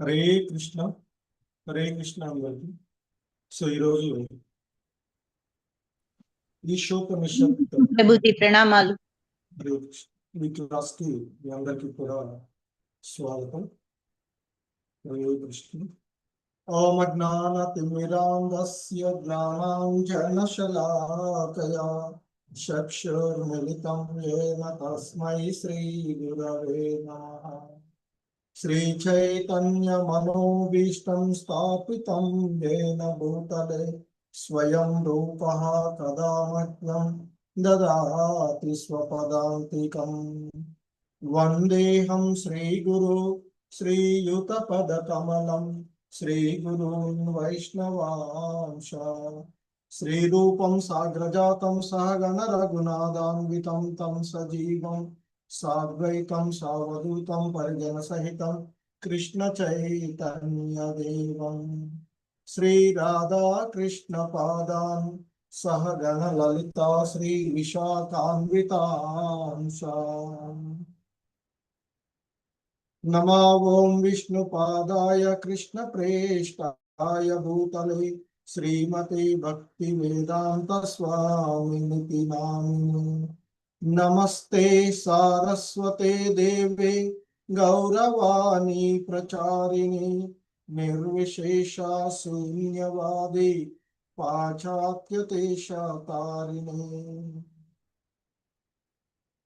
హరే కృష్ణ. హరే కృష్ణ అందరికి. సో ఈరోజు ఈశోపనిషత్ ప్రభుజీ ప్రణామాలు. హరే కృష్ణ. ఈ క్లాస్ కి మీ అందరికీ కూడా స్వాగతం. హరే కృష్ణ. ఓం అజ్ఞానతిమిరాంధస్య జ్ఞానాంజనశలాకయా చక్షుర్మిలితం యేన తస్మై శ్రీ గురవే నమః. श्रीचैतन्यमनोभीष्टं स्थापितं येन भूतले स्वयं रूपः कदा मह्यं ददाति स्वपदान्तिकम्। वन्देऽहं श्रीगुरु श्रीयुतपदकमलं श्रीगुरून् वैष्णवांश श्रीरूपं साग्रजातं सहगण रघुनाथान्वितं तं सजीवं साद्वैतं सावधूतं परिजनसहितं कृष्ण चैतन्यदेवं श्रीराधा कृष्णपादान् सहगण ललिता श्री विशाखान्वितांश। नमो ओं विष्णुपादाय कृष्णप्रेष्ठाय भूतले श्रीमते भक्तिवेदांत स्वामिनिति नामिने। नमस्ते सारस्वते देवे गौरवाणी प्रचारिणे निर्विशेषा शून्यवादी पाश्चात्यदेशतारिणे।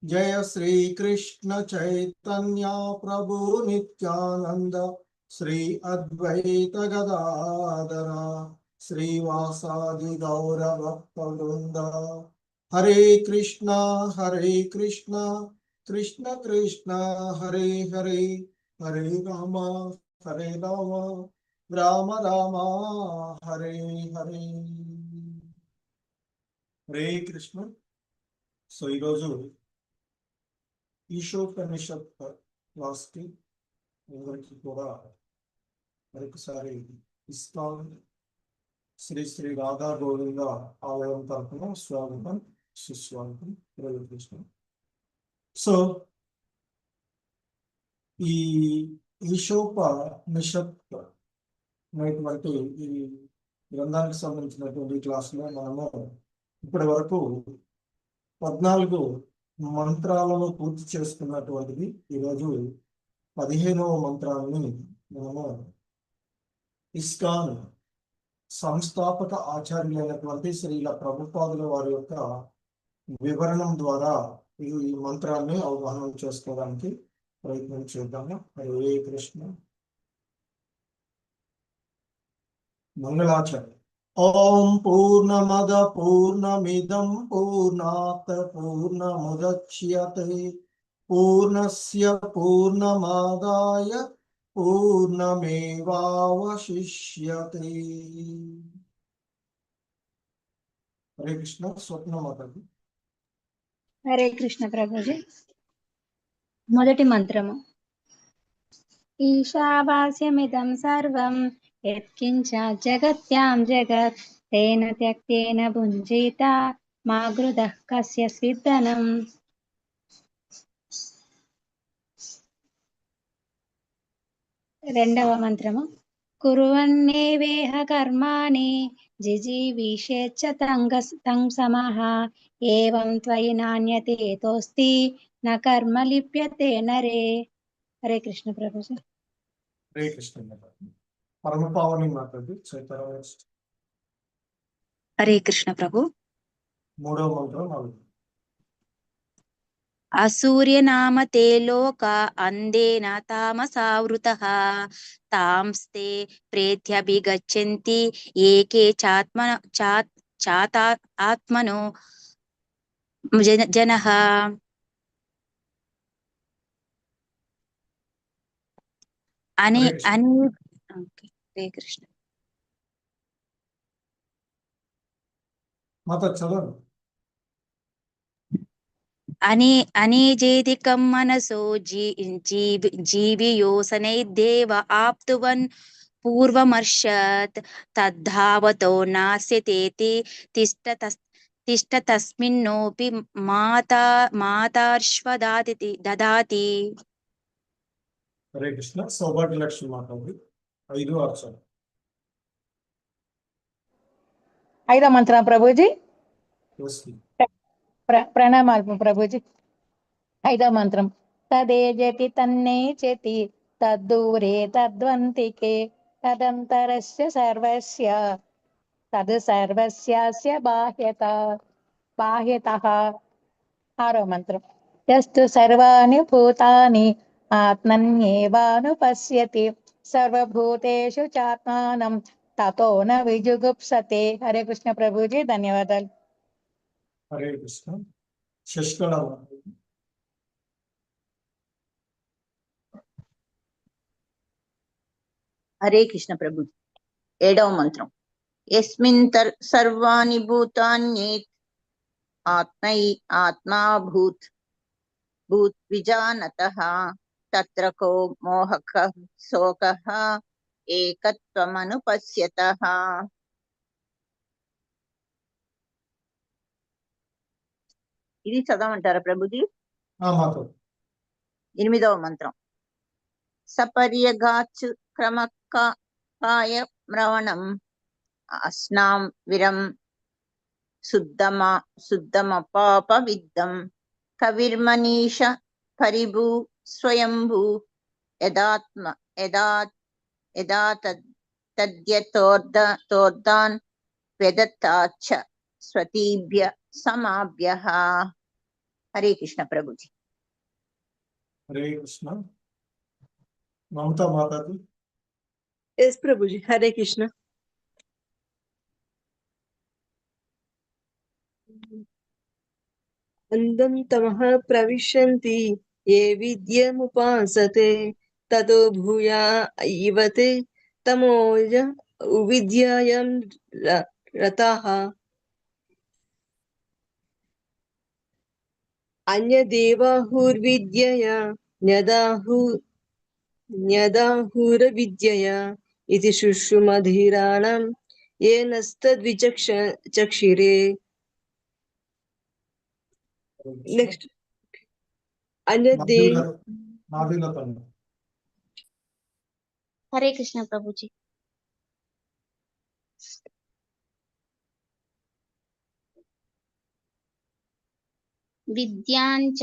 जय श्री कृष्ण चैतन्य प्रभु नित्यानंद श्री अद्वैत गदाधर श्रीवासादि गौर भक्तवृंद। हरे कृष्णा कृष्ण कृष्ण हरे हरे, हरे राम राम राम हरे हरे। हरे कृष्ण. సో ఈరోజు ఈశోపనిషత్ క్లాస్ కి అందరికీ కూడా మరొకసారి ఇస్కాన్ శ్రీ శ్రీ రాధా గోవింద ఆలయం తరఫున స్వాగతం, సుస్వాగతం. హరే కృష్ణ. సో ఈ ఈశోపనిషత్ అనేటువంటి ఈ గ్రంథానికి సంబంధించినటువంటి క్లాసులో మనము ఇప్పటి వరకు 14 మంత్రాలను పూర్తి చేసుకున్నటువంటిది. ఈరోజు 15వ మంత్రాన్ని మనము ఇస్కాన్ సంస్థాపక ఆచార్యులైనటువంటి శ్రీల ప్రభుపాదుల వారి యొక్క వివరణం ద్వారా ఈ మంత్రాన్ని అవగాహన చేసుకోవడానికి ప్రయత్నం చేద్దాము. హరే కృష్ణ. మంగళాచరణం. ఓం పూర్ణమద పూర్ణమిదం పూర్ణాత్ పూర్ణముదచ్యతే పూర్ణస్య పూర్ణమాదాయ పూర్ణమేవావశిష్యతే. హరే కృష్ణ. స్వప్నమాతకి. హరే కృష్ణ ప్రభుజీ. మొదటి మంత్రము. ఈశావాస్యమిదం సర్వం యత్కించ జగత్యాం జగత్ తేన త్యక్తేన భుంజీత మా గృధః కస్య స్విద్దనం. రెండవ మంత్రము. కుర్వన్నేవేహ కర్మాణి జిజీవిషేచ్చ తం సమః ఏవం త్వయి నాన్యతే తోస్తి న కర్మ లిప్యతే నరే. హరే కృష్ణ ప్రభుజీ. హరే కృష్ణ. పరమ పావని మాట్లాడి చైతన్య. హరే కృష్ణ ప్రభు. మూడవ మంత్రం. అసూర్య నామ తే లోక అందేన తామసావృతః తాంస్తే ప్రేత్యభిగచ్చంతి ఏకే చాత ఆత్మనో జనః. అని అని హరే కృష్ణ. మాత చదవండి. అనేజేదికం మనసో జీవియోసనైర్దేవ ఆప్తువన్ పూర్వమర్షత్ తద్ధావతో నాస్యతేతి తిష్ట తస్మిన్నోపి మాతార్ష్వ దదాతి. హరే కృష్ణ. సౌభాగ్య లక్ష్మి మాట్లాడి 5 అక్షరం. ఐదో మంత్రం ప్రభుజీ. వస్తుంది. ప్రణామాలు ప్రభుజీ. ఐదో మంత్రం. తదేజతి తన్నేచతి తద్దూరే తద్వంతికే తదంతరస్య సర్వస్య తద్ సర్వస్యాస్య బాహ్యతః. ఆరో మంత్రం. యస్తు సర్వాణి భూతాని ఆత్మన్యేవానుపశ్యతి సర్వభూతేషు చాత్మానం తతో న విజుగుప్సతే. హరే కృష్ణ ప్రభుజీ, ధన్యవాదాలు. హరే కృష్ణ. శశికళ మాట్లాడి. హరే కృష్ణ ప్రభు. 7వ మంత్రం. యస్మిన్ సర్వాణి భూతాన్యేత్ ఆత్మాభూత్ విజానతః తత్ర కో మోహః శోకః ఏకత్వమనుపశ్యతః. ఇది చదవమంటారా ప్రభుజీ? మాట్లాడు. 8వ మంత్రం. సపర్యగాచ్ క్రమకాయ మ్రవణం అస్నాం విరం శుద్ధమపాప విద్దం కవిర్మనీష పరిభూ స్వయంభూ యదా తద్యతోర్దాన్ వెదతాచ్చ స్వతీభ్య సమాభ్యః. హరే కృష్ణ ప్రభుజీ. హరే కృష్ణ. మమతా మాతాజీ. ఎస్ ప్రభుజీ. హరే కృష్ణ. అందం తమః ప్రవిశంతి ఏ విద్యముపాసతే తతో భూయా ఇవతే తమోజ విద్యాయాం రతాః. అన్యదేవాహుర్విద్యయా న్యదాహురవిద్యయా ఇది శుశ్రుమధీరాణం ఏనస్తద్విచక్షిరే. నెక్స్ట్. హరే కృష్ణ ప్రభుజీ. విద్యాంచ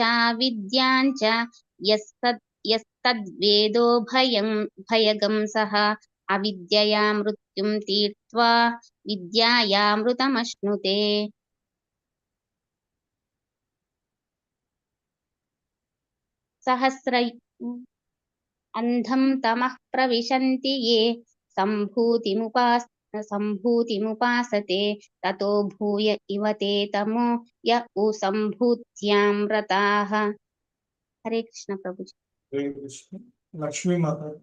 యస్తద్వేదో భయగం సహ అవిద్యయా మృత్యుం తీర్త్వా విద్యాయామృతమశ్నుతే. సహస్ర అంధం తమః ప్రవిశంతి ఏ సంభూతిముపాసతే తతో భూయ ఇవతే తమో య సంభూత్యాం రతాః. హరే కృష్ణ ప్రభుజీ. హరే కృష్ణ. లక్ష్మీ మాతాజీ.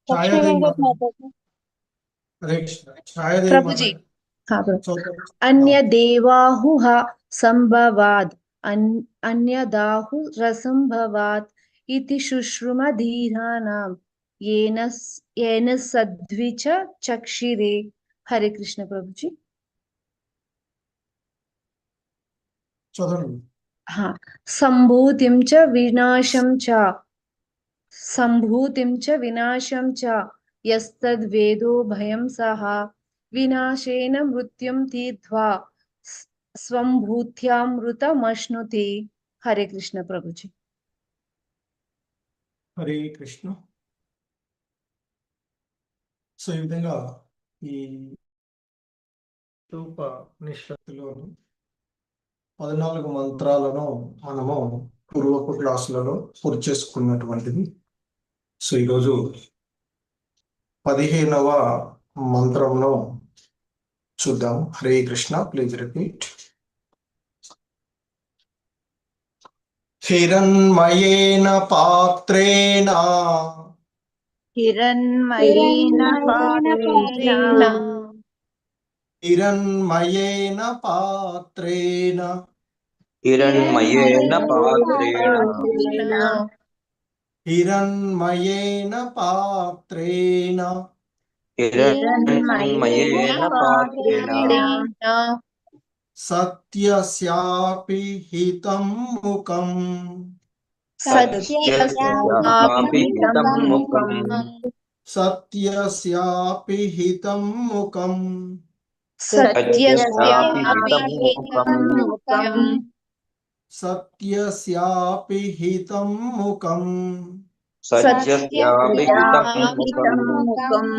ఛాయాదేవి మాతాజీ. హరే కృష్ణ. ఛాయాదేవి ప్రభుజీ. మాతాజీ. అన్యదేవాహుః సంభవాద్ అన్యదాహు రసంభవాత్ ఇతి శుశ్రుమధీరాణం ఏన సద్విచ చక్షిరే. హరే కృష్ణ ప్రభుజీ. చదవండి. సంభూతిం చ వినాశం చ యస్తద్వేదో భయం సహ వినాశేన మృత్యుం తీర్త్వా స్వంభూత్యామృతమశ్నుతే. హరే కృష్ణ ప్రభుజీ. హరే కృష్ణ. సో ఈ విధంగా ఈ ఉపనిషత్తులోని 14 మంత్రాలను మనము పూర్వపు క్లాసులలో పూర్తి చేసుకున్నటువంటిది. సో ఈరోజు 15వ మంత్రంలో చూద్దాం. హరే కృష్ణ. Please repeat. హిరణ్మయేన పాత్రేణ హిరణ్మయేన హిరణ్మయేన పాత్రేణ హిరణ్మయేన పాత్రేణ हिरण्मयेन पात्रेण हिरण्मयेन पात्रेण सत्यस्यापि हितं मुखम् सत्यस्यापि हितं मुखम् सत्यस्यापि हितं मुखम् सत्यस्यापि हितं मुखम् सत्यस्यापि हितं मुखम् सत्यस्यापि हितं मुखम्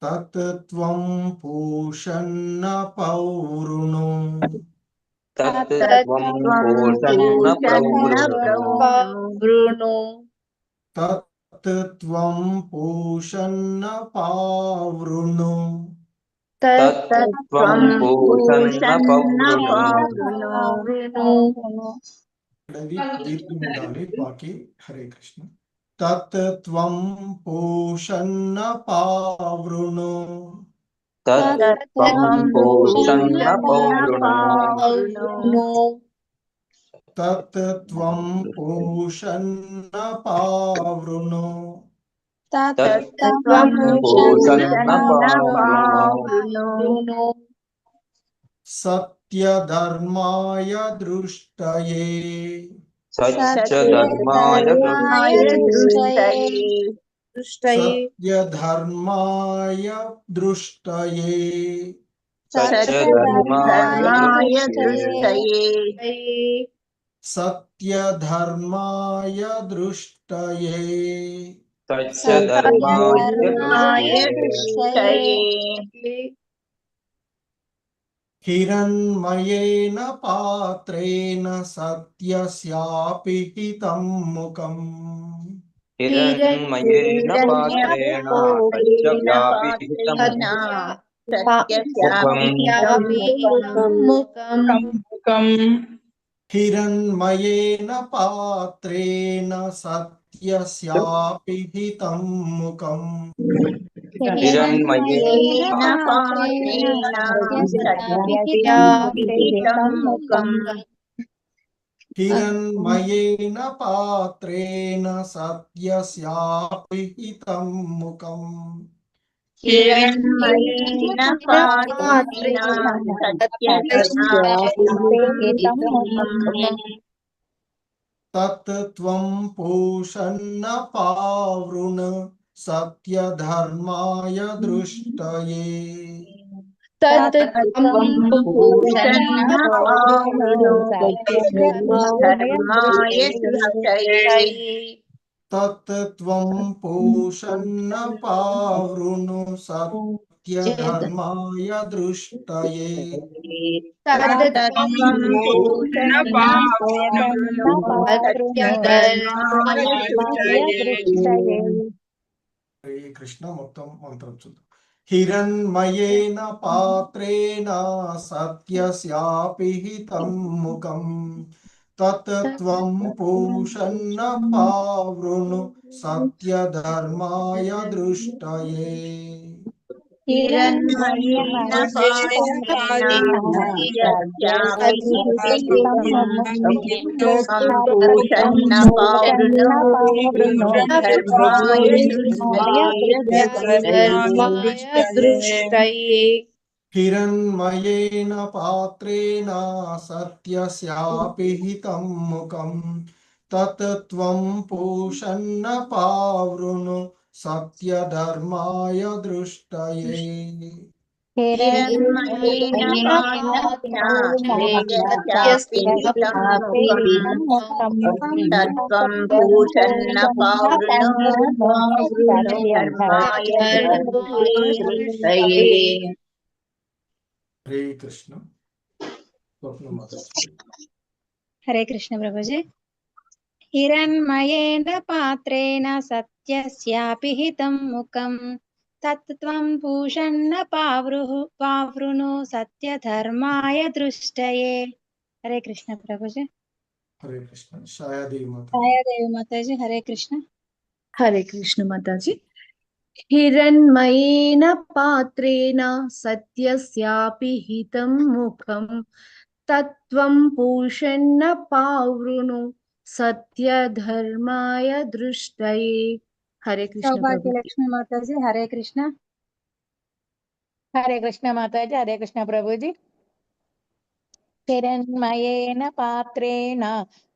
तत् त्वं पूषन्न पौरुणो तत् त्वं पूषन्न वृणु तत् त्वं पूषन्न पावृणु तत् त्वं पूषन्न पावृणु దీర్ఘం ఉండాలి బాకి హరే కృష్ణ తత్ త్వం పూషన్న పావృణు तत् त्वं पूषन्न पौरुणो తత్ త్వం పూషన్న పావృణు तत् त्वं पूषन्न पावृणो సత్యధర్మాయ దృష్టయే सत्यधर्माय సత్యధర్మాయ దృష్టయే సత్యధర్మాయ దృష్టయే సత్యధర్మాయ దృష్టయే సత్యధర్మాయ దృష్టయే హిరణ్మయేన పాత్రేణ సత్యస్యాపి హితం ముఖం हिरण्मयेन पात्रेण सत्यस्यापि हितं मुखम् హిరణ్మయేన పాత్రేణ సత్యస్యాపి హితం ముఖం हिरण्मयेन పాత్రేణ సత్యస్యాపిహితం ముఖం హిరణ్మయేన పాత్రేణ సత్యస్యాపి హితం ముఖం హిరణ్మయేన పాత్రేణ సత్యస్యాపిహితం ముఖం తత్ త్వం పూషన్న పావృణ్ సత్యధర్మాయ దృష్టయే तत् పూషన్న పావృణు సత్యధర్మాయ దృష్టయే తత్ త్వం పూషన్న పావృణు సత్యధర్మాయ దృష్టయే తత్వం పూషన్న పావృణు సత్యధర్మాయ దృష్టయే హరే కృష్ణ మొత్తం మంత్రం చూద్దాం హిరణ్మయేన పాత్రేణ సత్యస్యాపి హితం ముఖం తత్ త్వం పూషన్న పావృణు సత్యధర్మాయ దృష్టయే హిరణ్మయేన పాత్రేణ సత్యస్యాపిహితం ముఖం పూషన్న పావృణు ధర్మాయ दृष्टये హిరణ్మయేన పాత్రేణ సత్యస్యాపి హితం ముఖం తత్ త్వం పూషన్న పావృణు సత్యధర్మాయ దృష్టయే హిరణ్మయేన తత్వం పూషన్న పావృణు ధర్మాయ దృష్టయే హరే కృష్ణ స్వప్నమాత హరే కృష్ణ ప్రభుజీ హిరణ్మయేన పాత్రేణ సత్యస్యాపి హితం ముఖం తత్ త్వం పూషన్న పావృణు సత్యధర్మాయ దృష్టయే హరే కృష్ణ ప్రభుజీ హరే కృష్ణ ఛాయాదేవి మాత ఛాయాదేవి మాతాజీ హరే కృష్ణ हरे कृष्ण माताजी हिरण्मयेन पात्रेण सत्यस्यापि हितं मुखं तत्त्वं पूषन्न पावृणु सत्यधर्माय दृष्टये। हरे कृष्ण प्रभु। सौभाग्यलक्ष्मी माताजी हरे कृष्ण। हरे कृष्ण माताजी, हरे कृष्ण प्रभु जी। हिरण्मयेन पात्रेण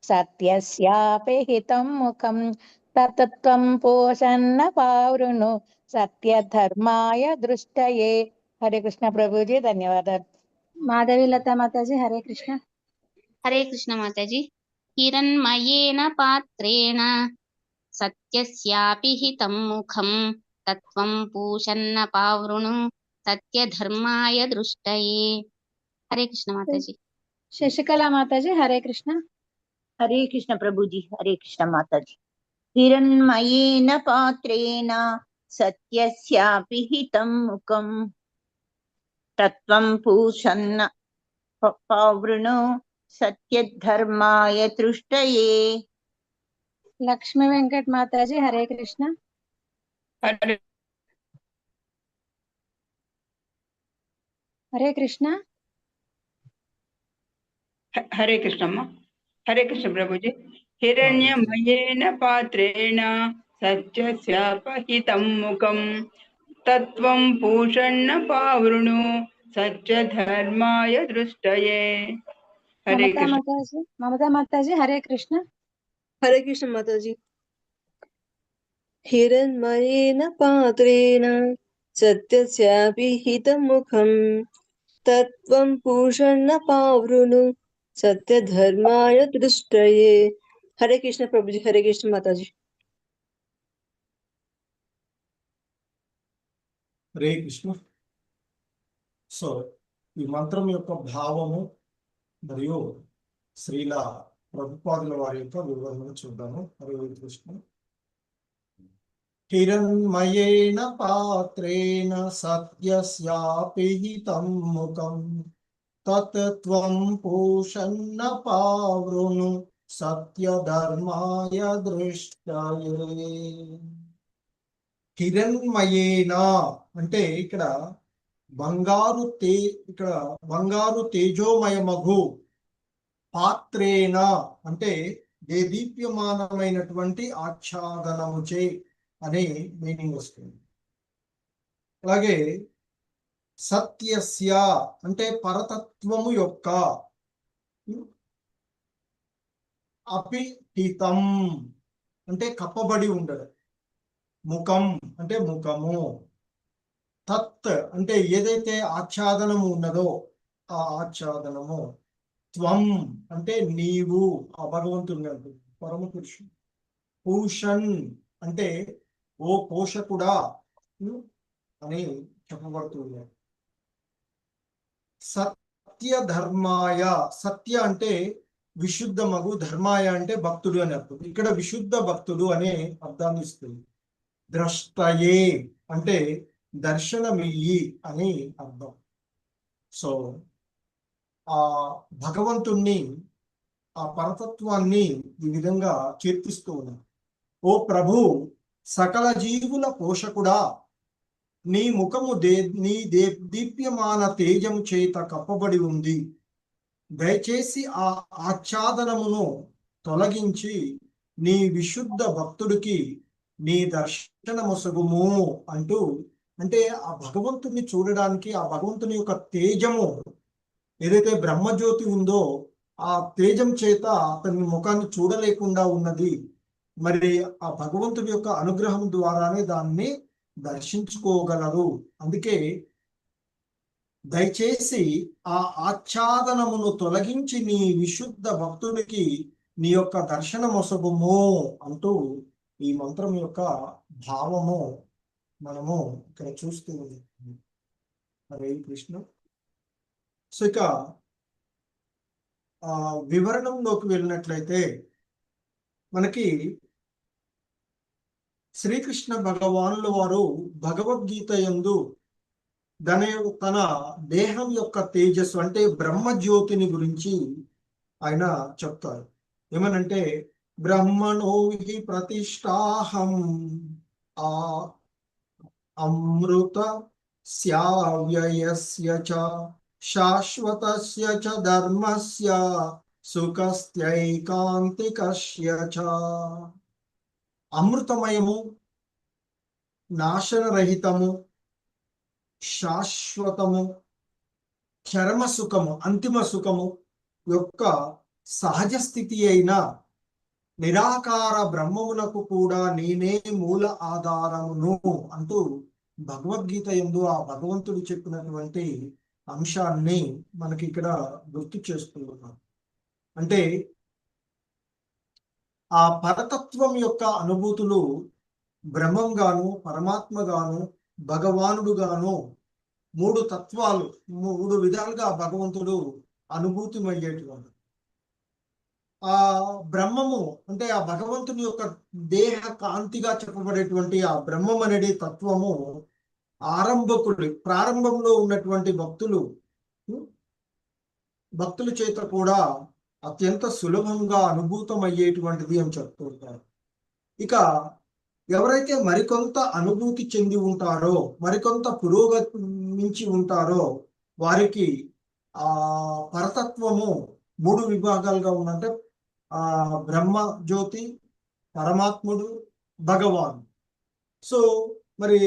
सत्यस्यापि हितं मुखं तत्त्वं पोषन्न पावृणु सत्यधर्माय दृष्टये। हरे कृष्ण प्रभु जी, धन्यवाद। माधवी लता माताजी हरे कृष्ण। हरे कृष्ण माताजी। हिरण्मयेन पात्रेण सत्यस्यापि हितं मुखं तत्त्वं पूषन्न पावृणु सत्यधर्माय दृष्टये। हरे कृष्ण माताजी। शशिकला माताजी हरे कृष्ण। हरे कृष्ण प्रभु जी। हरे कृष्ण माता जी। हिरण्मयेन पात्रेण सत्यस्यापि हितं मुखं तत्त्वं पूषन्न पावृणु सत्यधर्माय दृष्टये। लक्ष्मी वेंकट माताजी हरे कृष्ण। हरे कृष्ण। हरे कृष्णम्मा। हरे कृष्ण प्रभुजी। हिरण्यमयेन पात्रेण सत्यस्यापहितं मुखं तत्त्वं पूषन्न पावृणु सत्यधर्माय दृष्टये। हरे कृष्ण। ममता माताजी हरे कृष्ण। हरे कृष्ण माताजी। हिरण्मयेन पात्रेण सत्यस्यापि हितमुखं तत्त्वं पूषन्न पावृणु सत्यधर्माय दृष्टये। हरे कृष्ण प्रभुजी। हरे कृष्ण माताजी। హరే కృష్ణ. సో ఈ మంత్రం యొక్క భావము మరియు శ్రీల ప్రభుపాదుల వారి యొక్క వివరణ చూద్దాము. హరే కృష్ణ. హిరణ్మయేన పాత్రేణ సత్యస్యాపి హితం ముఖం తత్త్వం పూషన్న పావృణు సత్యధర్మాయ దృష్టయే. హిరణ్మయేన అంటే ఇక్కడ బంగారు తేజోమయమగు పాత్రేణ అంటే దేదీప్యమానమైనటువంటి ఆచ్ఛాదనముచే అనే మీనింగ్ వస్తుంది. అలాగే సత్యస్య అంటే పరతత్వము యొక్క అపిహితం అంటే కప్పబడి ఉండడం. ముఖం అంటే ముఖము. తత్ అంటే ఏదైతే ఆచ్ఛాదనము ఉన్నదో ఆ ఆచ్ఛాదనము. త్వం అంటే నీవు, ఆ భగవంతుని అంటుంది పరమ పురుషుడు. పూషన్ అంటే ఓ పోషకుడా అని చెప్పబడుతుంది. సత్య ధర్మాయ, సత్య అంటే విశుద్ధమగు, ధర్మాయ అంటే భక్తుడు అని అర్థం. ఇక్కడ విశుద్ధ భక్తుడు అనే అర్థాన్ని ఇస్తుంది. ద్రష్టయే అంటే దర్శనమియ్యి అని అర్థం. సో ఆ భగవంతుణ్ణి, ఆ పరతత్వాన్ని ఈ విధంగా కీర్తిస్తూ ఉన్నాం. ఓ ప్రభు, సకల జీవుల పోషకుడా, నీ ముఖము దీప్యమాన తేజం చేత కప్పబడి ఉంది. దయచేసి ఆ ఆచ్ఛాదనమును తొలగించి నీ విశుద్ధ భక్తుడికి నీ దర్శనమొసగుము అంటూ, అంటే ఆ భగవంతుని చూడడానికి ఆ భగవంతుని యొక్క తేజము ఏదైతే బ్రహ్మజ్యోతి ఉందో ఆ తేజం చేత అతని ముఖాన్ని చూడలేకుండా ఉన్నది. మరి ఆ భగవంతుని యొక్క అనుగ్రహం ద్వారానే దాన్ని దర్శించుకోగలరు. అందుకే దయచేసి ఆ ఆచ్ఛాదనమును తొలగించి నీ విశుద్ధ భక్తుడికి నీ యొక్క దర్శనమొసగుము అంటూ ఈ మంత్రం యొక్క భావము మనము ఇక్కడ చూస్తూ ఉన్నాం. హరే కృష్ణ. సో ఇక వివరణంలోకి వెళ్ళినట్లయితే మనకి శ్రీకృష్ణ భగవానుల వారు భగవద్గీత యందు తన దేహం యొక్క తేజస్సు అంటే బ్రహ్మజ్యోతిని గురించి ఆయన చెప్తారు. ఏమనంటే బ్రహ్మణో హి ప్రతిష్టాహం ఆ అమృత స్యావ్యయస్య చ శాశ్వతస్య చ ధర్మస్య సుఖస్థైకాంతికస్య చ. అమృతమయము, నాశనరహితము, శాశ్వతము, చరమ సుఖము, అంతిమ సుఖము యొక్క సహజ స్థితి అయిన నిరాకార బ్రహ్మమునకు కూడా నేనే మూల ఆధారమును అంటూ భగవద్గీత యందు ఆ భగవంతుడు చెప్పినటువంటి అంశాన్ని మనకి ఇక్కడ గుర్తు చేస్తున్నాం. అంటే ఆ పరతత్వం యొక్క అనుభూతులు బ్రహ్మంగాను, పరమాత్మగాను, భగవానుడుగాను, మూడు తత్వాలు, మూడు విధాలుగా భగవంతుడు అనుభూతిమయ్యేటువంటి ఆ బ్రహ్మము అంటే ఆ భగవంతుని యొక్క దేహ కాంతిగా చెప్పబడేటువంటి ఆ బ్రహ్మం అనేది తత్వము ప్రారంభంలో ఉన్నటువంటి భక్తుల చేత కూడా అత్యంత సులభంగా అనుభూతమయ్యేటువంటిది అని చెప్తుంటారు. ఇక ఎవరైతే మరికొంత అనుభూతి చెంది ఉంటారో, మరికొంత పురోగమించి ఉంటారో వారికి ఆ పరతత్వము మూడు విభాగాలుగా ఉందంటే బ్రహ్మ జ్యోతి, పరమాత్ముడు, భగవాన్. సో మరి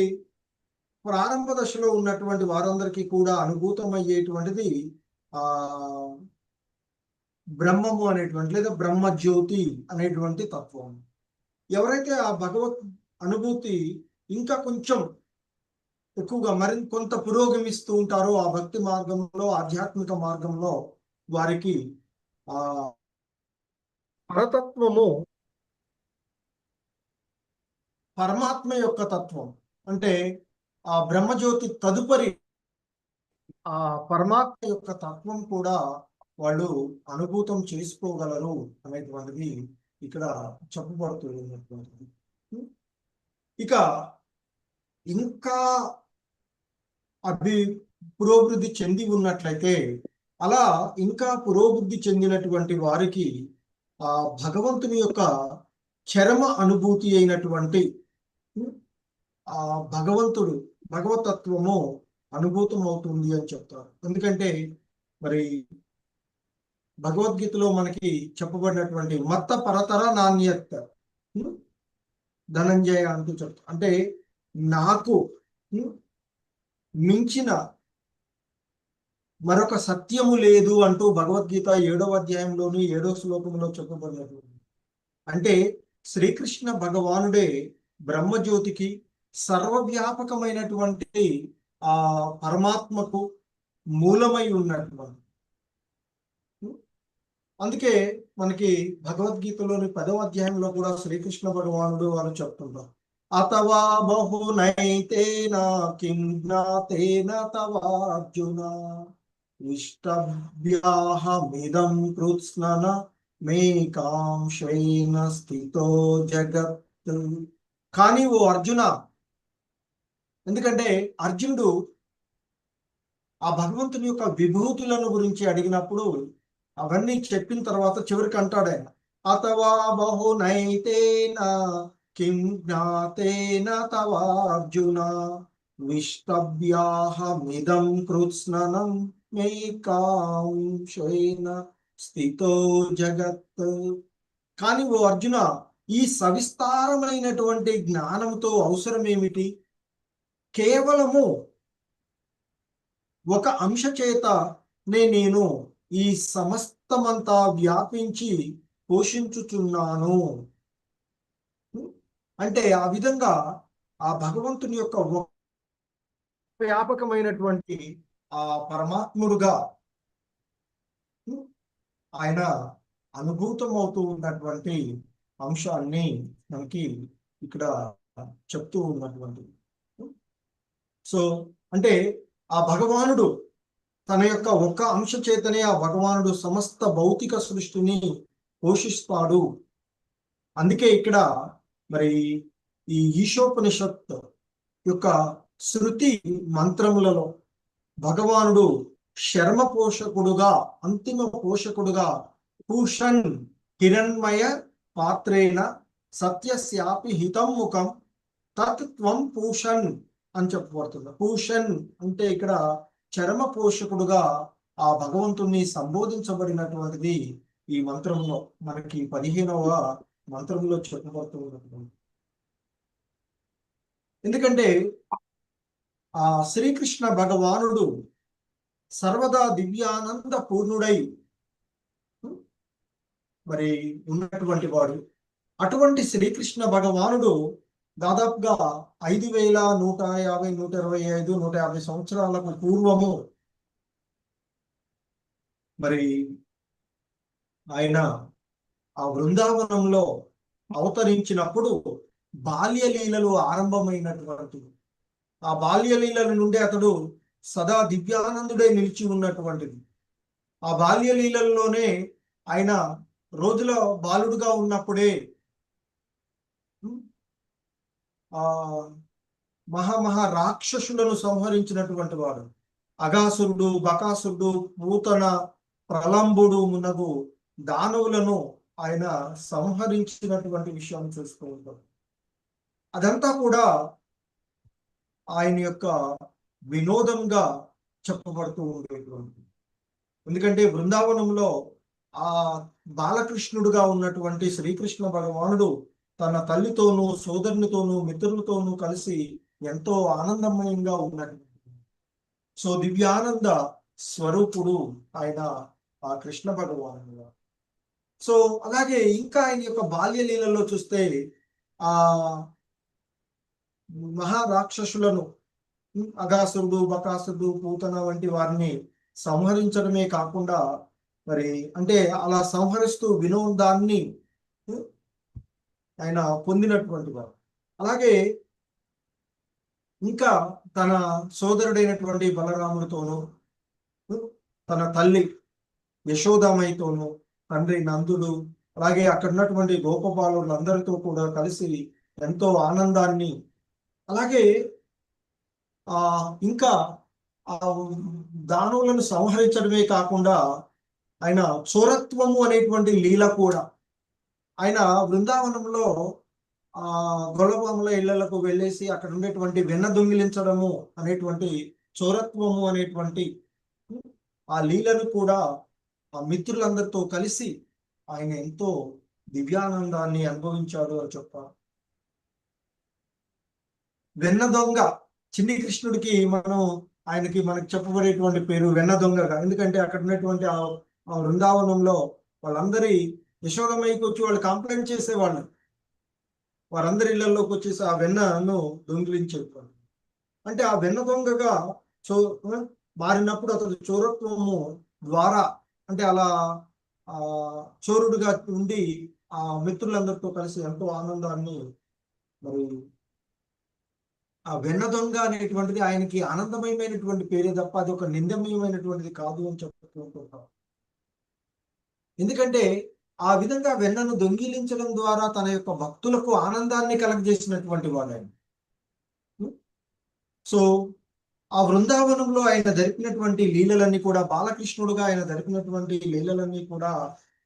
ప్రారంభ దశలో ఉన్నటువంటి వారందరికీ కూడా అనుభూతమయ్యేటువంటిది బ్రహ్మము అనేటువంటి లేదా బ్రహ్మ జ్యోతి అనేటువంటి తత్వం. ఎవరైతే ఆ భగవత్ అనుభూతి ఇంకా కొంచెం ఎక్కువగా మరింకొంత పురోగమిస్తూ ఉంటారో ఆ భక్తి మార్గంలో, ఆధ్యాత్మిక మార్గంలో వారికి ఆ పరతత్వము పరమాత్మ యొక్క తత్వం అంటే ఆ బ్రహ్మజ్యోతి తదుపరి ఆ పరమాత్మ యొక్క తత్వం కూడా వాళ్ళు అనుభూతం చేసుకోగలరు అనేటువంటిది ఇక్కడ చెప్పబడుతున్నటువంటిది. ఇక ఇంకా పురోభివృద్ధి చెంది ఉన్నట్లయితే అలా ఇంకా పురోభివృద్ధి చెందినటువంటి వారికి ఆ భగవంతుని యొక్క చరమ అనుభూతి అయినటువంటి ఆ భగవతత్వము అనుభూతం అవుతుంది అని చెప్తారు. ఎందుకంటే మరి భగవద్గీతలో మనకి చెప్పబడినటువంటి మత్త పరతర నాణ్యత ధనంజయ అంటూ చెప్తారు. అంటే నాకు మించిన మరొక సత్యము లేదు అంటూ భగవద్గీత 7వ అధ్యాయంలోని 7వ శ్లోకంలో చెప్పబడినటువంటి అంటే శ్రీకృష్ణ భగవానుడే బ్రహ్మజ్యోతికి సర్వవ్యాపకమైనటువంటి ఆ పరమాత్మకు మూలమై ఉన్నటువంటి. అందుకే మనకి భగవద్గీతలోని 10వ అధ్యాయంలో కూడా శ్రీకృష్ణ భగవానుడు వారు చెప్తుంటారు, అథవా బహునైతేన కిం జ్ఞాతేన తవార్జున ఇష్టభ్యాహమిదం కృత్స్నన మేకాంశేన స్థితో జగత్. కానీ ఓ అర్జున, ఎందుకంటే అర్జునుడు ఆ భగవంతుని యొక్క విభూతులను గురించి అడిగినప్పుడు అవన్నీ చెప్పిన తర్వాత చివరికి అంటాడు ఆయన, అథవా బహునైతేన కిం జ్ఞాతేన తవార్జున విష్టభ్యాహమిదం కృత్స్ననం మేకాంశేన స్థితో జగత్. కానీ ఓ అర్జున, ఈ సవిస్తారమైనటువంటి జ్ఞానంతో అవసరం ఏమిటి? కేవలము ఒక అంశ చేత నేను ఈ సమస్తమంతా వ్యాపించి పోషించుచున్నాను అంటే ఆ విధంగా ఆ భగవంతుని యొక్క వ్యాపకమైనటువంటి ఆ పరమాత్ముడుగా ఆయన అనుభూతమవుతూ ఉన్నటువంటి అంశాన్ని మనకి ఇక్కడ చెప్తూ ఉన్నటువంటి. సో అంటే ఆ భగవానుడు తన యొక్క ఒక్క అంశ చేతనే ఆ భగవానుడు సమస్త భౌతిక సృష్టిని పోషిస్తాడు. అందుకే ఇక్కడ మరి ఈ ఈశోపనిషత్ యొక్క శృతి మంత్రములలో భగవానుడు శర్మ పోషకుడుగా, అంతిమ పోషకుడుగా పూషన్ హిరణ్మయ పాత్రేణ సత్యస్యాపి హితం ముఖం తత్వం పూషన్ అని చెప్పబడుతుంది. పూషన్ అంటే ఇక్కడ చరమ పోషకుడుగా ఆ భగవంతుణ్ణి సంబోధించబడినటువంటిది ఈ మంత్రంలో మనకి 15వ మంత్రంలో చెప్పబడుతూ ఉన్నటువంటి. ఎందుకంటే ఆ శ్రీకృష్ణ భగవానుడు సర్వదా దివ్యానంద పూర్ణుడై మరి ఉన్నటువంటి వాడు. అటువంటి శ్రీకృష్ణ భగవానుడు దాదాపుగా 5150, 125, 150 సంవత్సరాలకు పూర్వము మరి ఆయన ఆ బృందావనంలో అవతరించినప్పుడు బాల్యలీలలు ఆరంభమైనటువంటి, ఆ బాల్యలీలల నుండి అతడు సదా దివ్యానందుడై నిలిచి ఉన్నటువంటిది. ఆ బాల్యలీలలోనే ఆయన రోజుల బాలుడుగా ఉన్నప్పుడే ఆ మహా రాక్షసులను సంహరించినటువంటి వాడు. అగాసురుడు, బకాసురుడు, పూతన, ప్రలంబుడు మునగు దానవులను ఆయన సంహరించినటువంటి విషయాన్ని చూస్తూ ఉంటాం. అదంతా కూడా ఆయన యొక్క వినోదంగా చెప్పబడుతూ ఉండేటువంటి. ఎందుకంటే బృందావనంలో ఆ బాలకృష్ణుడుగా ఉన్నటువంటి శ్రీకృష్ణ భగవానుడు తన తల్లితోనూ, సోదరునితోనూ, మిత్రులతోనూ కలిసి ఎంతో ఆనందమయంగా ఉన్నటువంటి, సో దివ్యానంద స్వరూపుడు ఆయన ఆ కృష్ణ భగవానుడు. సో అలాగే ఇంకా ఆయన యొక్క బాల్యలీలలో చూస్తే ఆ మహారాక్షసులను, అగాసురుడు, బకాసురుడు, పూతన వంటి వారిని సంహరించడమే కాకుండా మరి అంటే అలా సంహరిస్తూ వినోదాన్ని ఆయన పొందినటువంటి వారు. అలాగే ఇంకా తన సోదరుడైనటువంటి బలరాముడితోనూ, తన తల్లి యశోదామయ్యతోనూ, తండ్రి నందుడు, అలాగే అక్కడ ఉన్నటువంటి గోపబాలులందరితో కూడా కలిసి ఎంతో ఆనందాన్ని, అలాగే ఇంకా ఆ దానవులను సంహరించడమే కాకుండా ఆయన చోరత్వము అనేటువంటి లీల కూడా, ఆయన బృందావనంలో గొల్లబాముల ఇళ్లకు వెళ్ళేసి అక్కడ ఉండేటువంటి వెన్న దొంగిలించడము అనేటువంటి చోరత్వము అనేటువంటి ఆ లీలను కూడా ఆ మిత్రులందరితో కలిసి ఆయన ఎంతో దివ్యానందాన్ని అనుభవించాడు అని చెప్పారు. వెన్న దొంగ, చిన్ని కృష్ణుడికి మనకి చెప్పబడేటువంటి పేరు వెన్న దొంగగా. ఎందుకంటే అక్కడ ఉన్నటువంటి ఆ బృందావనంలో వాళ్ళందరి యశోదమయ్యకి వచ్చి వాళ్ళు కంప్లైంట్ చేసేవాళ్ళు, వారందరి ఇళ్లలోకి వచ్చేసి ఆ వెన్నను దొంగిలించేవాళ్ళు. అంటే ఆ వెన్న దొంగగా మారినప్పుడు అతడు చోరత్వము ద్వారా, అంటే అలా చోరుడుగా ఉండి ఆ మిత్రులందరితో కలిసి ఎంతో ఆనందాన్ని, మరి ఆ వెన్న దొంగ అనేటువంటిది ఆయనకి ఆనందమయమైనటువంటి పేరే తప్ప అది ఒక నిందమయమైనటువంటిది కాదు అని చెప్పుకుంటుంటాం. ఎందుకంటే ఆ విధంగా వెన్నను దొంగిలించడం ద్వారా తన యొక్క భక్తులకు ఆనందాన్ని కలగజేసినటువంటి వాడు ఆయన. సో ఆ బృందావనంలో ఆయన జరిపినటువంటి లీలలన్నీ కూడా, బాలకృష్ణుడుగా ఆయన జరిపినటువంటి లీలలన్నీ కూడా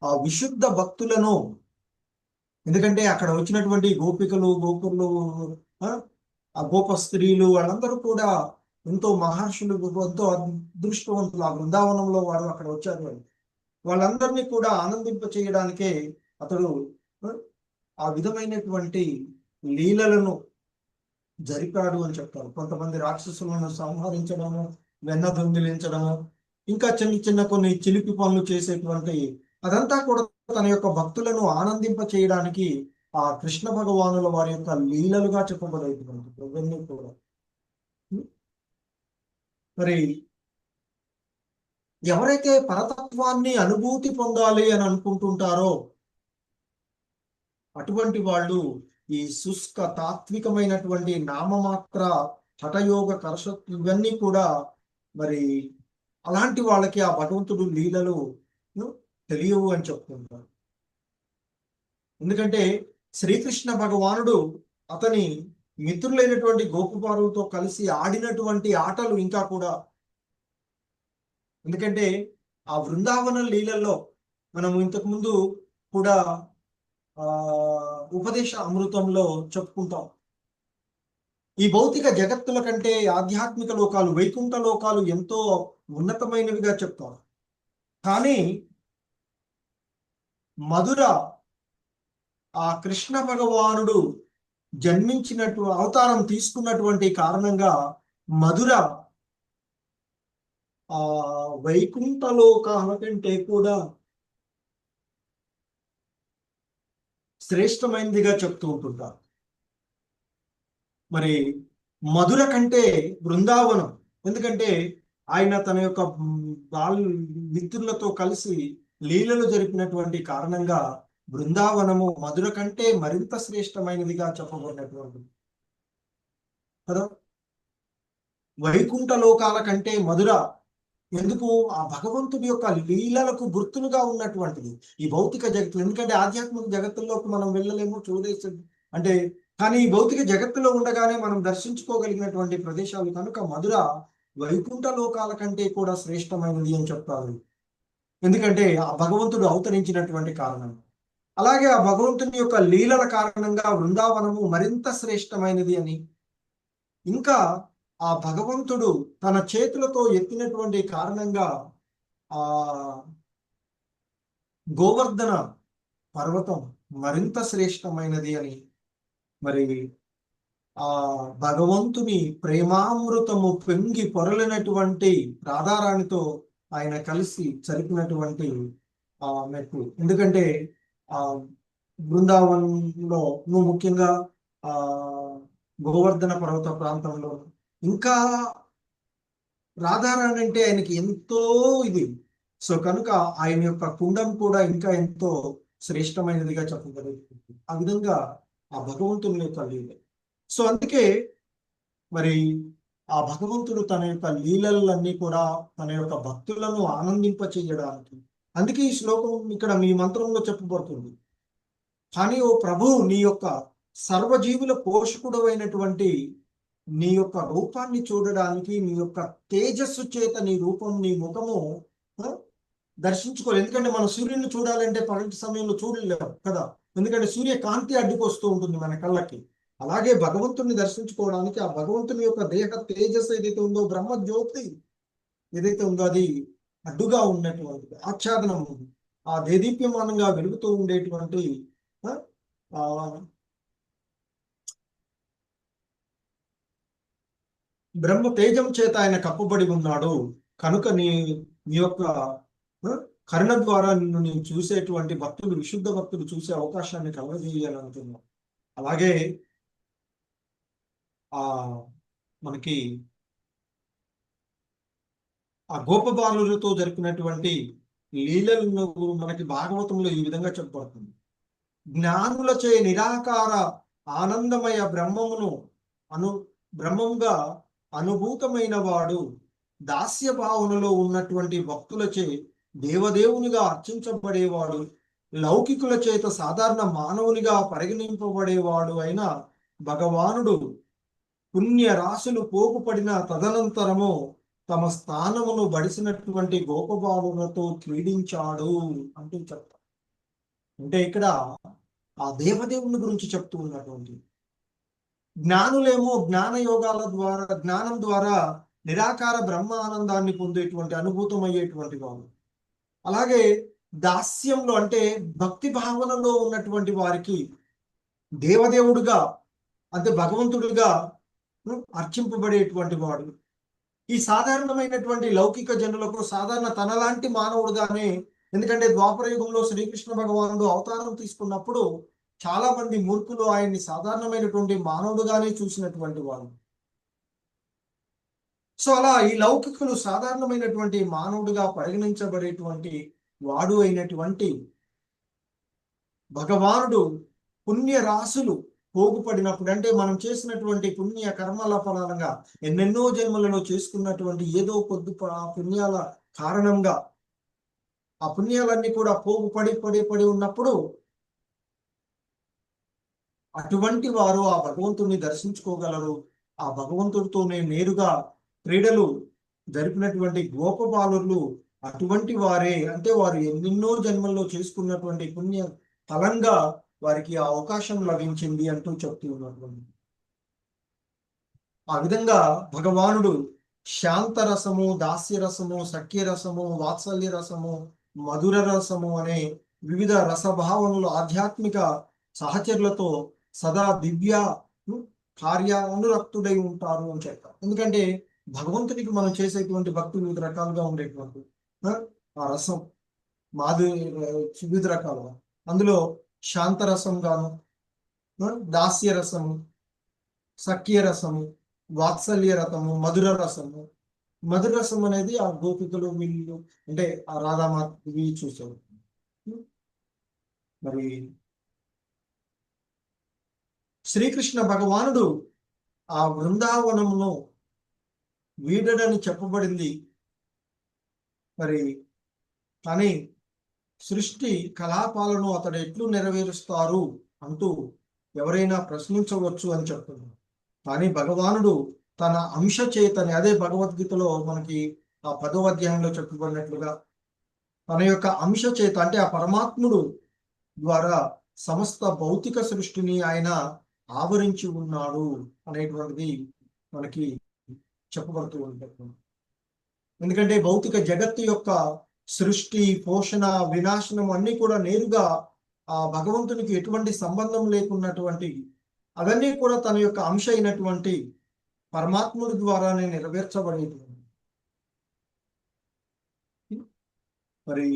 ఆ విశుద్ధ భక్తులను, ఎందుకంటే అక్కడ వచ్చినటువంటి గోపికలు, గోపురులు, ఆ గోప స్త్రీలు వాళ్ళందరూ కూడా ఎంతో మహర్షులు, ఎంతో అదృష్టవంతులు. ఆ బృందావనంలో వారు అక్కడ వచ్చారు. వాళ్ళందరినీ కూడా ఆనందింప చేయడానికే అతడు ఆ విధమైనటువంటి లీలలను జరిపాడు అని చెప్తారు. కొంతమంది రాక్షసులను సంహరించడము, వెన్న దొంగిలించడము, ఇంకా చిన్న కొన్ని చిలిపి పనులు చేసేటువంటి, అదంతా కూడా తన యొక్క భక్తులను ఆనందింప చేయడానికి ఆ కృష్ణ భగవానుల వారి యొక్క లీలలుగా చెప్పబడేటువంటి ఇవన్నీ కూడా. మరి ఎవరైతే పరతత్వాన్ని అనుభూతి పొందాలి అని అనుకుంటుంటారో అటువంటి వాళ్ళు ఈ శుష్క తాత్వికమైనటువంటి నామమాత్ర హఠయోగ కర్షత్వం ఇవన్నీ కూడా మరి అలాంటి వాళ్ళకి ఆ భగవంతుడు లీలలు తెలియవు అని చెప్తుంటారు. ఎందుకంటే శ్రీకృష్ణ భగవానుడు అతని మిత్రులైనటువంటి గోపబాలులతో కలిసి ఆడినటువంటి ఆటలు ఇంకా కూడా, ఎందుకంటే ఆ బృందావన లీలల్లో మనం ఇంతకుముందు కూడా ఉపదేశ అమృతంలో చెప్పుకుంటాం. ఈ భౌతిక జగత్తుల కంటే ఆధ్యాత్మిక లోకాలు, వైకుంఠ లోకాలు ఎంతో ఉన్నతమైనవిగా చెప్తారు. కానీ మధుర ఆ కృష్ణ భగవానుడు జన్మించినట్టు అవతారం తీసుకున్నటువంటి కారణంగా మధుర ఆ వైకుంఠ లోకాల కంటే కూడా శ్రేష్టమైనదిగా చెప్తూ ఉంటుంటారు. మరి మధుర కంటే బృందావనం, ఎందుకంటే ఆయన తన యొక్క మిత్రులతో కలిసి లీలలు జరిపినటువంటి కారణంగా బృందావనము మధుర కంటే మరింత శ్రేష్టమైనదిగా చెప్పబడినటువంటిది కదా. వైకుంఠ లోకాల కంటే మధుర ఎందుకు? ఆ భగవంతుడి యొక్క లీలలకు గుర్తులుగా ఉన్నటువంటిది ఈ భౌతిక జగత్తు. ఎందుకంటే ఆధ్యాత్మిక జగత్తుల్లోకి మనం వెళ్ళలేము, చూడేసి అంటే, కానీ ఈ భౌతిక జగత్తులో ఉండగానే మనం దర్శించుకోగలిగినటువంటి ప్రదేశాలు కనుక మధుర వైకుంఠ లోకాల కంటే కూడా శ్రేష్టమైనది అని చెప్తారు. ఎందుకంటే ఆ భగవంతుడు అవతరించినటువంటి కారణం. అలాగే ఆ భగవంతుని యొక్క లీలల కారణంగా బృందావనము మరింత శ్రేష్టమైనది అని, ఇంకా ఆ భగవంతుడు తన చేతులతో ఎత్తినటువంటి కారణంగా ఆ గోవర్ధన పర్వతం మరింత శ్రేష్టమైనది అని, మరి ఆ భగవంతుని ప్రేమామృతము పొంగి పొరలినటువంటి రాధారాణితో ఆయన కలిసి జరిపినటువంటి మెట్టు. ఎందుకంటే ఆ బృందావనంలో ముఖ్యంగా ఆ గోవర్ధన పర్వత ప్రాంతంలో ఇంకా రాధారాణి అంటే ఆయనకి ఎంతో ఇది. సో కనుక ఆయన యొక్క కుండం కూడా ఇంకా ఎంతో శ్రేష్టమైనదిగా చెప్పగలుగుతుంది. ఆ విధంగా ఆ భగవంతుని యొక్క లీల. సో అందుకే మరి ఆ భగవంతుడు తన యొక్క లీలలన్నీ కూడా తన యొక్క భక్తులను ఆనందింప చేయడానికి, అందుకే ఈ శ్లోకం ఇక్కడ మీ మంత్రంలో చెప్పబడుతుంది. కానీ ఓ ప్రభు, నీ యొక్క సర్వజీవుల పోషకుడు అయినటువంటి నీ యొక్క రూపాన్ని చూడడానికి, నీ యొక్క తేజస్సు చేత నీ రూపం, నీ ముఖము దర్శించుకోవాలి. ఎందుకంటే మనం సూర్యుని చూడాలంటే పగటి సమయంలో చూడలేము కదా, ఎందుకంటే సూర్య కాంతి అడ్డుకొస్తూ ఉంటుంది మన కళ్ళకి. అలాగే భగవంతుని దర్శించుకోవడానికి ఆ భగవంతుని యొక్క దేహ తేజస్సు ఏదైతే ఉందో, బ్రహ్మజ్యోతి ఏదైతే ఉందో అది అడ్డుగా ఉన్నటువంటి ఆచ్ఛాదనం, ఆ దేదీప్యమానంగా వెలుగుతూ ఉండేటువంటి బ్రహ్మ తేజం చేత ఆయన కప్పబడి ఉన్నాడు. కనుక నీ యొక్క కరుణ ద్వారా నిన్ను నేను చూసేటువంటి భక్తులు, విశుద్ధ భక్తులు చూసే అవకాశాన్ని కలగజేయాలనుకున్నాను. అలాగే మనకి ఆ గోపబాలులతో జరిపినటువంటి లీలలను మనకి భాగవతంలో ఈ విధంగా చెప్పబడుతుంది. జ్ఞానులచే నిరాకార ఆనందమయ బ్రహ్మంగా అనుభూతమైన వాడు దాస్య భావనలో ఉన్నటువంటి భక్తులచే దేవదేవునిగా అర్చించబడేవాడు, లౌకికుల చేత సాధారణ మానవునిగా పరిగణింపబడేవాడు అయిన భగవానుడు పుణ్య రాశులు పోగుపడిన తదనంతరము తమ స్థానమును బడిసినటువంటి గోపబాలులతో క్రీడించాడు అంటూ చెప్తారు. అంటే ఇక్కడ ఆ దేవదేవుని గురించి చెప్తూ ఉన్నటువంటి జ్ఞానులేమో జ్ఞాన యోగాల ద్వారా, జ్ఞానం ద్వారా నిరాకార బ్రహ్మ ఆనందాన్ని పొందేటువంటి అనుభూతం అయ్యేటువంటి వారు. అలాగే దాస్యంలో అంటే భక్తి భావనలో ఉన్నటువంటి వారికి దేవదేవుడుగా అంటే భగవంతుడిగా అర్చింపబడేటువంటి వాడు. ఈ సాధారణమైనటువంటి లౌకిక జనులకు సాధారణ తనలాంటి మానవుడుగానే, ఎందుకంటే ద్వాపర యుగంలో శ్రీకృష్ణ భగవానుడు అవతారం తీసుకున్నప్పుడు చాలా మంది మూర్ఖులు ఆయన్ని సాధారణమైనటువంటి మానవుడుగానే చూసినటువంటి వారు. సో అలా ఈ లౌకికులు సాధారణమైనటువంటి మానవుడిగా పరిగణించబడేటువంటి వాడు అయినటువంటి భగవానుడు పుణ్య రాశులు పోగుపడినప్పుడు, అంటే మనం చేసినటువంటి పుణ్య కర్మల ఫలంగా ఎన్నెన్నో జన్మలలో చేసుకున్నటువంటి ఏదో కొద్ది పుణ్యాల కారణంగా ఆ పుణ్యాలన్నీ కూడా పోగుపడి ఉన్నప్పుడు అటువంటి వారు ఆ భగవంతుడిని దర్శించుకోగలరు. ఆ భగవంతుడితోనే నేరుగా క్రీడలు జరిపినటువంటి గోపబాలులు అటువంటి వారే. అంటే వారు ఎన్నెన్నో జన్మల్లో చేసుకున్నటువంటి పుణ్య ఫలంగా వారికి ఆ అవకాశం లభించింది అంటూ చెప్తూ ఉన్నటువంటి ఆ విధంగా భగవానుడు శాంతరసము, దాస్యరసము, సఖ్యరసము, వాత్సల్య రసము, మధుర రసము అనే వివిధ రసభావనలు ఆధ్యాత్మిక సహచరులతో సదా దివ్య కార్యానురక్తుడై ఉంటారు అని చెప్తారు. ఎందుకంటే భగవంతుడికి మనం చేసేటువంటి భక్తులు వివిధ రకాలుగా ఉండేటువంటి ఆ రసం వివిధ రకాలుగా, అందులో శాంతరసం గాను, దాస్య రసము, సఖ్య రసము, వాత్సల్య రసము, మధుర రసము. మధుర రసం అనేది ఆ గోపికలు వీళ్ళు అంటే ఆ రాధామాతవి చూసారు. మరి శ్రీకృష్ణ భగవానుడు ఆ బృందావనమును వీడడని చెప్పబడింది. మరి కానీ సృష్టి కలాపాలను అతడు ఎట్లు నెరవేరుస్తారు అంటూ ఎవరైనా ప్రశ్నించవచ్చు అని చెప్తున్నారు. కానీ భగవానుడు తన అంశ చేతని, అదే భగవద్గీతలో మనకి ఆ 10వ అధ్యాయంలో చెప్పబడినట్లుగా తన యొక్క అంశ చేత అంటే ఆ పరమాత్ముడు ద్వారా సమస్త భౌతిక సృష్టిని ఆయన ఆవరించి ఉన్నాడు అనేటువంటిది మనకి చెప్పబడుతూ ఉంటుంది. ఎందుకంటే భౌతిక జగత్తు యొక్క సృష్టి, పోషణ, వినాశనం అన్నీ కూడా నేరుగా ఆ భగవంతునికి ఎటువంటి సంబంధం లేకున్నటువంటి అవన్నీ కూడా తన యొక్క అంశ అయినటువంటి పరమాత్ముడి ద్వారానే నెరవేర్చబడేటువంటి. మరి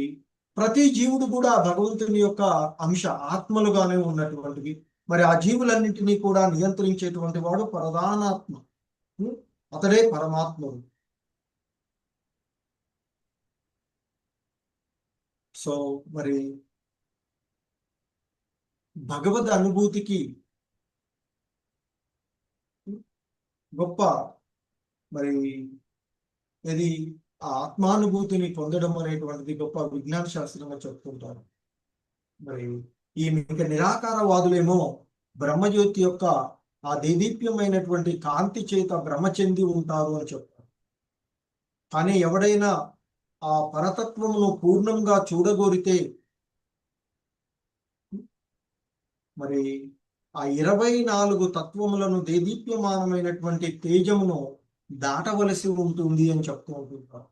ప్రతి జీవుడు కూడా భగవంతుని యొక్క అంశ ఆత్మలుగానే ఉన్నటువంటివి. మరి ఆ జీవులన్నింటినీ కూడా నియంత్రించేటువంటి వాడు ప్రధానాత్మ, అతడే పరమాత్ముడు. సో మరి భగవద్ అనుభూతికి గొప్ప మరి ఇది ఆ ఆత్మానుభూతిని పొందడం అనేటువంటిది గొప్ప విజ్ఞాన శాస్త్రంగా చెప్తుంటారు. మరి ఈ నిరాకారవాదులేమో బ్రహ్మజ్యోతి యొక్క ఆ దేదీప్యమైనటువంటి కాంతి చేత భ్రమ చెంది ఉంటారు అని చెప్తారు. కానీ ఎవడైనా ఆ పరతత్వమును పూర్ణంగా చూడగోరితే మరి ఆ 24 తత్వములను దేదీప్యమానమైనటువంటి తేజమును దాటవలసి ఉంటుంది అని చెప్తూ ఉంటుంటారు.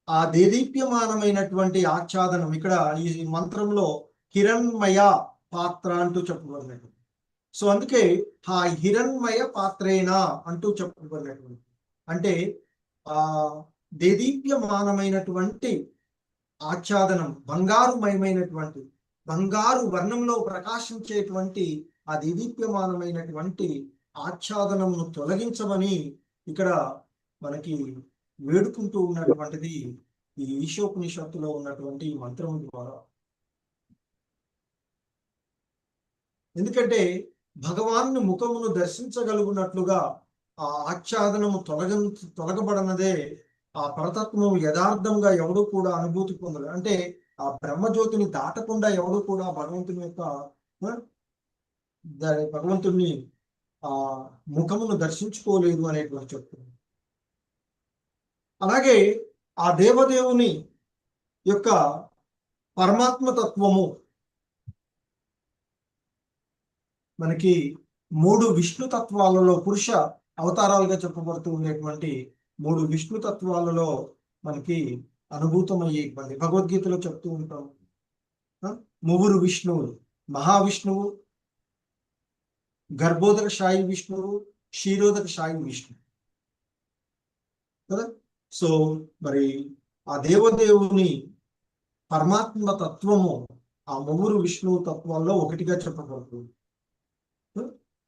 ఆ దేదీప్యమానమైనటువంటి ఆచ్ఛాదనం ఇక్కడ ఈ మంత్రంలో హిరణ్మయ పాత్ర అంటూ చెప్పబడినట్టు. సో అందుకే ఆ హిరణ్మయ పాత్రేనా అంటూ చెప్పబడినటువంటి అంటే ఆ దేదీప్యమానమైనటువంటి ఆచ్ఛాదనం, బంగారుమయమైనటువంటి బంగారు వర్ణంలో ప్రకాశించేటువంటి ఆ దేదీప్యమానమైనటువంటి ఆచ్ఛాదనమును తొలగించమని ఇక్కడ మనకి వేడుకుంటూ ఉన్నటువంటిది ఈ ఈశోపనిషత్తులో ఉన్నటువంటి మంత్రం ద్వారా. ఎందుకంటే భగవాను ముఖమును దర్శించగలుగునట్లుగా ఆ ఆచ్ఛాదనము తొలగబడనదే ఆ పరతత్వము యథార్థంగా ఎవడు కూడా అనుభూతి పొందడు. అంటే ఆ బ్రహ్మజ్యోతిని దాటకుండా ఎవడు కూడా భగవంతుని యొక్క భగవంతుని ఆ ముఖమును దర్శించుకోలేదు అనేటువంటి చెప్తుంది. అలాగే ఆ దేవదేవుని యొక్క పరమాత్మ తత్వము మనకి 3 విష్ణు తత్వాలలో పురుష అవతారాలుగా చెప్పబడుతూ ఉండేటువంటి 3 విష్ణు తత్వాలలో మనకి అనుభూతమయ్యేటువంటి భగవద్గీతలో చెప్తూ ఉంటాం. 3 విష్ణువులు, మహావిష్ణువు, గర్భోదక శాయి విష్ణువు, క్షీరోదక శాయి విష్ణువు కదా. సో మరి ఆ దేవదేవుని పరమాత్మ తత్వము ఆ 3 విష్ణు తత్వాల్లో ఒకటిగా చెప్పబడుతుంది.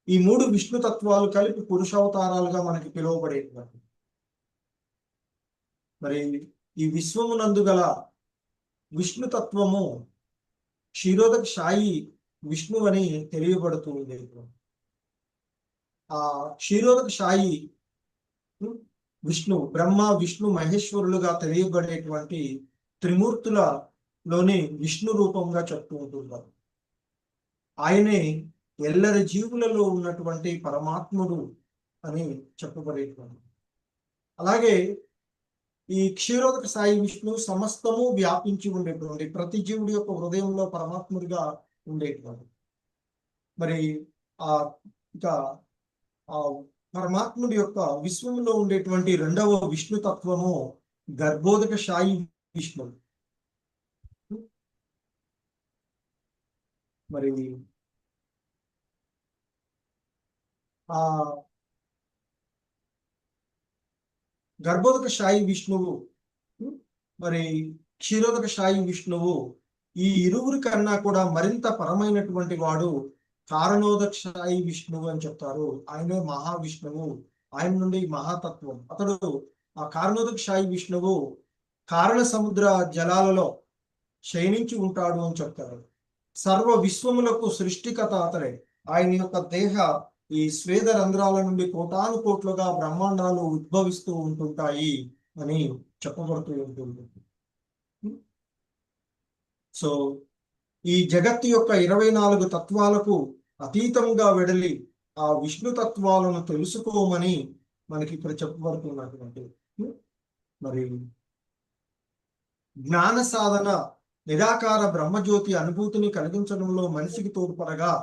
ఈ 3 విష్ణు తత్వాలు కలిపి పురుషావతారాలుగా మనకి పిలువబడేటువంటి మరి ఈ విశ్వమునందు గల విష్ణు తత్వము క్షీరోదక శాయి విష్ణు అని తెలియబడుతూ ఉండేది. ఆ క్షీరోదక శాయి విష్ణు, బ్రహ్మ విష్ణు మహేశ్వరులుగా తెలియబడేటువంటి త్రిమూర్తులలోని విష్ణు రూపంగా చెప్తూ ఉంటుంటారు. ఆయనే ఎల్లరి జీవులలో ఉన్నటువంటి పరమాత్ముడు అని చెప్పబడేటువంటి. అలాగే ఈ క్షీరోదక సాయి విష్ణు సమస్తము వ్యాపించి ఉండేటువంటి ప్రతి జీవుడి యొక్క హృదయంలో పరమాత్ముడిగా ఉండేటువంటి. మరి ఇక ఆ పరమాత్ముడి యొక్క విశ్వంలో ఉండేటువంటి 2వ విష్ణు తత్వము గర్భోదక శాయి విష్ణువు. మరి ఆ గర్భోదక శాయి విష్ణువు మరి క్షీరోదక శాయి విష్ణువు ఈ ఇరువురి కన్నా కూడా మరింత పరమైనటువంటి వాడు కారణోదక శాయి విష్ణువు అని చెప్తారు. ఆయనే మహావిష్ణువు, ఆయన నుండి మహాతత్వం. అతడు ఆ కారణోదక శాయి విష్ణువు కారణ సముద్ర జలాలలో శయనించి ఉంటాడు అని చెప్తారు. సర్వ విశ్వములకు సృష్టికత అతడే. ఆయన యొక్క దేహ ఈ స్వేద రంధ్రాల నుండి కోటాను కోట్లుగా బ్రహ్మాండాలు ఉద్భవిస్తూ ఉంటుంటాయి అని చెప్పబడుతూ ఉంటుంది. సో ఈ జగత్తు యొక్క 24 తత్వాలకు అతీతంగా వెడలి ఆ విష్ణు తత్వాలను తెలుసుకోమని మనకి ఇక్కడ చెప్పబడుతున్నటువంటి మరి జ్ఞాన సాధన నిరాకార బ్రహ్మజ్యోతి అనుభూతిని కలిగించడంలో మనిషికి తోడ్పడగా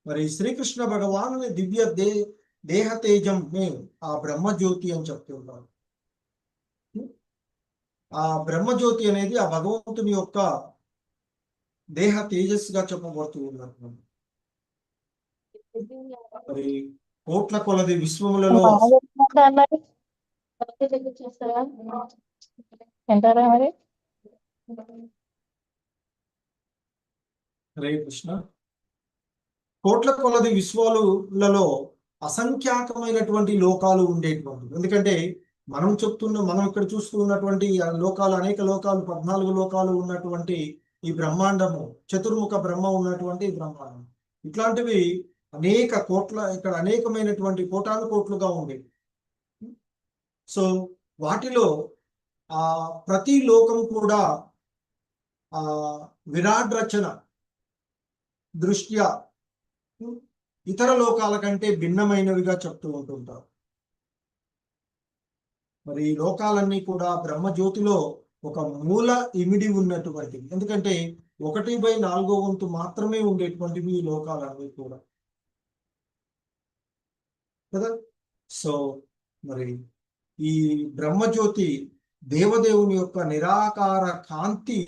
మరి శ్రీకృష్ణ భగవానుని దివ్య దేహ తేజం ఆ బ్రహ్మజ్యోతి అని చెప్తున్నారు. ఆ బ్రహ్మజ్యోతి అనేది ఆ భగవంతుని యొక్క దేహ తేజస్సుగా చెప్పబడుతూ ఉన్నారు. మరి కోట్ల కొలది విశ్వములలో హరే కృష్ణ. కోట్ల కొలది విశ్వాలలో అసంఖ్యాకమైనటువంటి లోకాలు ఉండేటువంటి. ఎందుకంటే మనం ఇక్కడ చూస్తూ ఉన్నటువంటి లోకాలు, అనేక లోకాలు, 14 లోకాలు ఉన్నటువంటి ఈ బ్రహ్మాండము, చతుర్ముఖ బ్రహ్మ ఉన్నటువంటి బ్రహ్మాండం, ఇట్లాంటివి అనేక కోట్ల, ఇక్కడ అనేకమైనటువంటి కోటాను కోట్లుగా ఉండేవి. సో వాటిలో ప్రతి లోకం కూడా విరాట్ రచన దృష్ట్యా ఇతర లోకాల కంటే భిన్నమైనవిగా చెప్తూ ఉంటుంటారు. మరి ఈ లోకాలన్నీ కూడా బ్రహ్మజ్యోతిలో ఒక మూల ఇమిడి ఉన్నటువంటివి. ఎందుకంటే 1/4 వంతు మాత్రమే ఉండేటువంటివి ఈ లోకాలన్నీ కూడా కదా. సో మరి ఈ బ్రహ్మజ్యోతి దేవదేవుని యొక్క నిరాకార కాంతి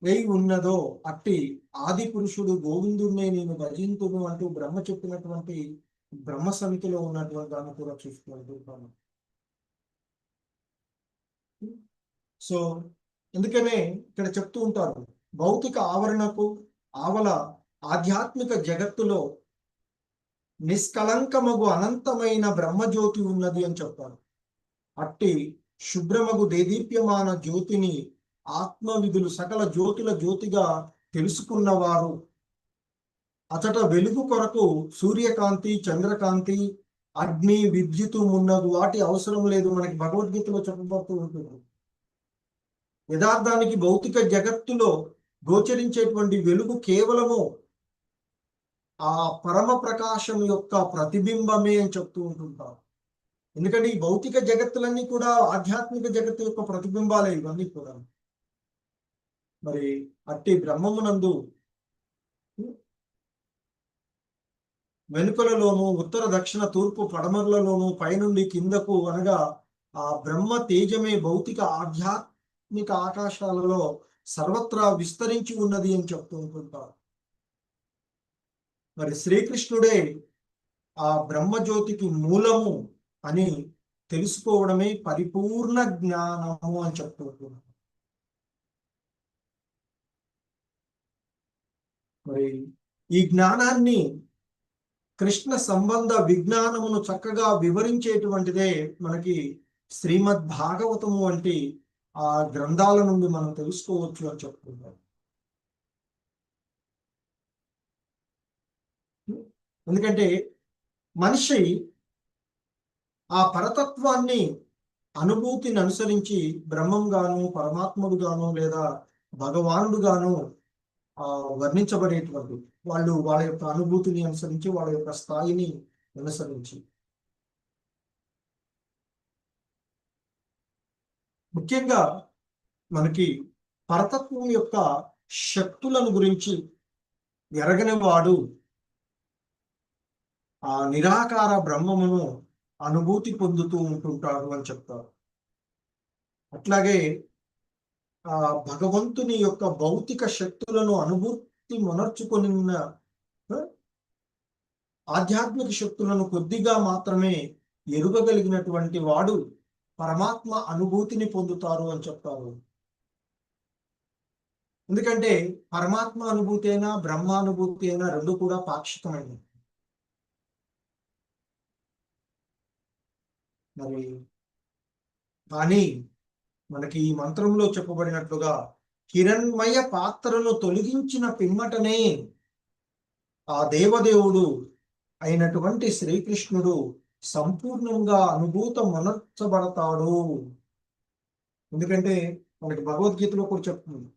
వేయి ఉన్నదో అట్టి ఆది పురుషుడు గోవిందుడినే నేను భజింతును అంటూ బ్రహ్మ చెప్పినటువంటి బ్రహ్మ సమితిలో ఉన్నటువంటి దాన్ని కూడా చూసుకుంటాను. సో ఎందుకనే ఇక్కడ చెప్తూ ఉంటారు, భౌతిక ఆవరణకు ఆవల ఆధ్యాత్మిక జగత్తులో నిష్కలంకమగు అనంతమైన బ్రహ్మజ్యోతి ఉన్నది అని చెప్తారు. అట్టి శుభ్రమగు దేదీప్యమాన జ్యోతిని ఆత్మవిధులు సకల జ్యోతుల జ్యోతిగా తెలుసుకున్నవారు అతట వెలుగు కొరకు సూర్యకాంతి, చంద్రకాంతి, అగ్ని, విద్యుత్ మున్నగు వాటి అవసరం లేదు. మనకి భగవద్గీతలో చెప్పబడుతూ ఉంటుంది. యథార్థానికి భౌతిక జగత్తులో గోచరించేటువంటి వెలుగు కేవలము ఆ పరమ ప్రకాశం యొక్క ప్రతిబింబమే అని చెప్తూ ఉంటుంటారు. ఎందుకంటే ఈ భౌతిక జగత్తులన్నీ కూడా ఆధ్యాత్మిక జగత్తు యొక్క ప్రతిబింబాలే ఇవన్నీ కూడా. మరి అట్టి బ్రహ్మమునందు వెనుకలలోను, ఉత్తర దక్షిణ తూర్పు పడమరలలోను, పైనుండి కిందకు అనగా ఆ బ్రహ్మ తేజమే భౌతిక ఆధ్యాత్మిక ఆకాశాలలో సర్వత్రా విస్తరించి ఉన్నది అని చెప్తూ ఉంటుంటారు. మరి శ్రీకృష్ణుడే ఆ బ్రహ్మజ్యోతికి మూలము అని తెలుసుకోవడమే పరిపూర్ణ జ్ఞానము అని చెప్తూ ఉంటున్నారు. మరి ఈ జ్ఞానాన్ని కృష్ణ సంబంధ విజ్ఞానమును చక్కగా వివరించేటువంటిదే మనకి శ్రీమద్ భాగవతము వంటి ఆ గ్రంథాల నుండి మనం తెలుసుకోవచ్చు అని చెప్తున్నారు. ఎందుకంటే మనిషి ఆ పరతత్వాన్ని అనుభూతిని అనుసరించి బ్రహ్మం గాను, పరమాత్ముడు గాను, లేదా భగవానుడు గాను వర్ణించబడేటువంటి వాళ్ళు వాళ్ళ యొక్క అనుభూతిని అనుసరించి, వాళ్ళ యొక్క స్థాయిని అనుసరించి. ముఖ్యంగా మనకి పరతత్వం యొక్క శక్తులను గురించి ఎరగని వాడు ఆ నిరాకార బ్రహ్మమును అనుభూతి పొందుతూ ఉంటుంటాడు అని చెప్తారు. అట్లాగే ఆ భగవంతుని యొక్క భౌతిక శక్తులను అనుభూతి మొనర్చుకొని ఆధ్యాత్మిక శక్తులను కొద్దిగా మాత్రమే ఎరుగగలిగినటువంటి వాడు పరమాత్మ అనుభూతిని పొందుతారు అని చెప్తారు. ఎందుకంటే పరమాత్మ అనుభూతి అయినా బ్రహ్మానుభూతి అయినా రెండు కూడా పాక్షికమైనవి. మరి కానీ మనకి ఈ మంత్రంలో చెప్పబడినట్లుగా హిరణ్మయ పాత్రను తొలగించిన పిమ్మటనే ఆ దేవదేవుడు అయినటువంటి శ్రీకృష్ణుడు సంపూర్ణంగా అనుభూతమనర్చబడతాడు. ఎందుకంటే మనకి భగవద్గీతలో కూడా చెప్తుంది,